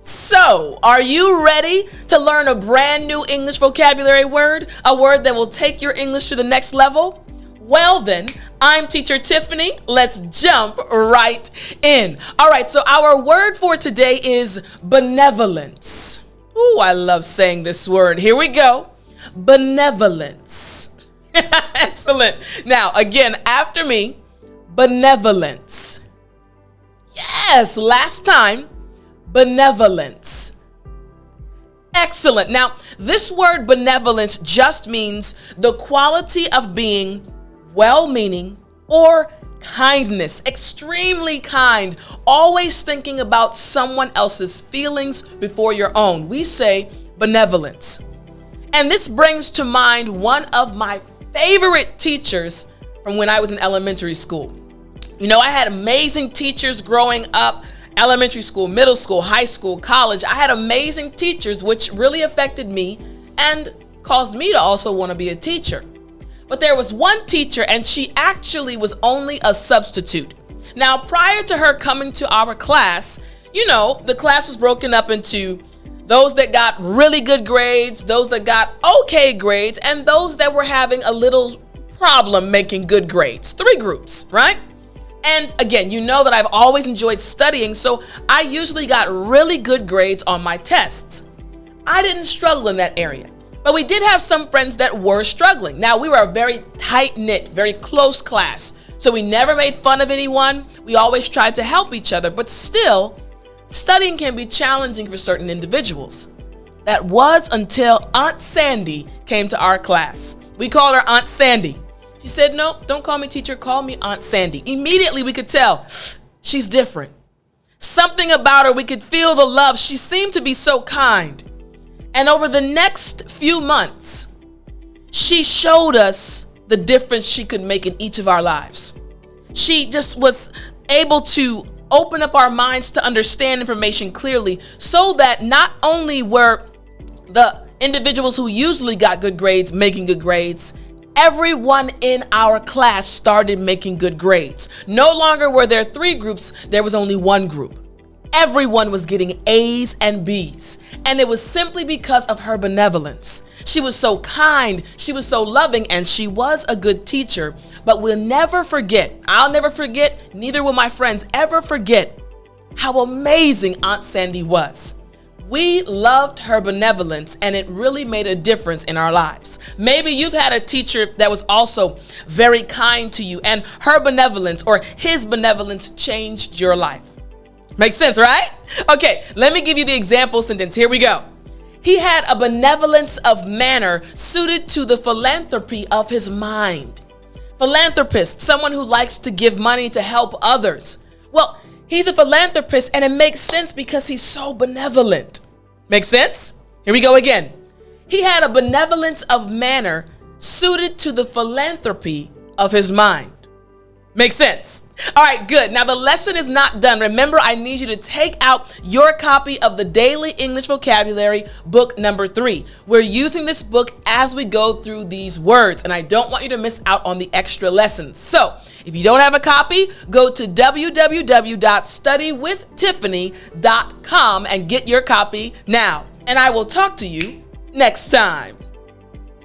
So, are you ready to learn a brand new English vocabulary word? A word that will take your English to the next level? Well then, I'm Teacher Tiffany. Let's jump right in. All right, so our word for today is benevolence. Ooh, I love saying this word. Here we go. Benevolence. Excellent. Now, again, after me, benevolence. Yes, last time, benevolence. Excellent. Now, this word benevolence just means the quality of being well-meaning or kindness, extremely kind, always thinking about someone else's feelings before your own. We say benevolence. And this brings to mind one of my favorite teachers from when I was in elementary school. You know, I had amazing teachers growing up, elementary school, middle school, high school, college. I had amazing teachers which really affected me and caused me to also want to be a teacher. But there was one teacher, and she actually was only a substitute. Now, prior to her coming to our class, you know, the class was broken up into those that got really good grades, those that got okay grades, and those that were having a little problem making good grades. 3 groups, right? And again, you know that I've always enjoyed studying, so I usually got really good grades on my tests. I didn't struggle in that area, but we did have some friends that were struggling. Now, we were a very tight-knit, very close class, so we never made fun of anyone. We always tried to help each other, but still, studying can be challenging for certain individuals. That was until Aunt Sandy came to our class. We called her Aunt Sandy. She said, "No, don't call me teacher, call me Aunt Sandy." Immediately we could tell she's different. Something about her, we could feel the love. She seemed to be so kind. And over the next few months, she showed us the difference she could make in each of our lives. She just was able to open up our minds to understand information clearly, so that not only were the individuals who usually got good grades making good grades, everyone in our class started making good grades. No longer were there 3 groups, there was only 1 group. Everyone was getting A's and B's, and it was simply because of her benevolence. She was so kind, she was so loving, and she was a good teacher. But we'll never forget, I'll never forget, neither will my friends ever forget, how amazing Aunt Sandy was. We loved her benevolence, and it really made a difference in our lives. Maybe you've had a teacher that was also very kind to you, and her benevolence or his benevolence changed your life. Makes sense, right? Okay, let me give you the example sentence. Here we go. He had a benevolence of manner suited to the philanthropy of his mind. Philanthropist, someone who likes to give money to help others. Well, he's a philanthropist, and it makes sense because he's so benevolent. Makes sense? Here we go again. He had a benevolence of manner suited to the philanthropy of his mind. Makes sense? All right, good. Now the lesson is not done. Remember, I need you to take out your copy of the Daily English Vocabulary book number 3. We're using this book as we go through these words, and I don't want you to miss out on the extra lessons. So if you don't have a copy, go to www.studywithtiffany.com and get your copy now. And I will talk to you next time.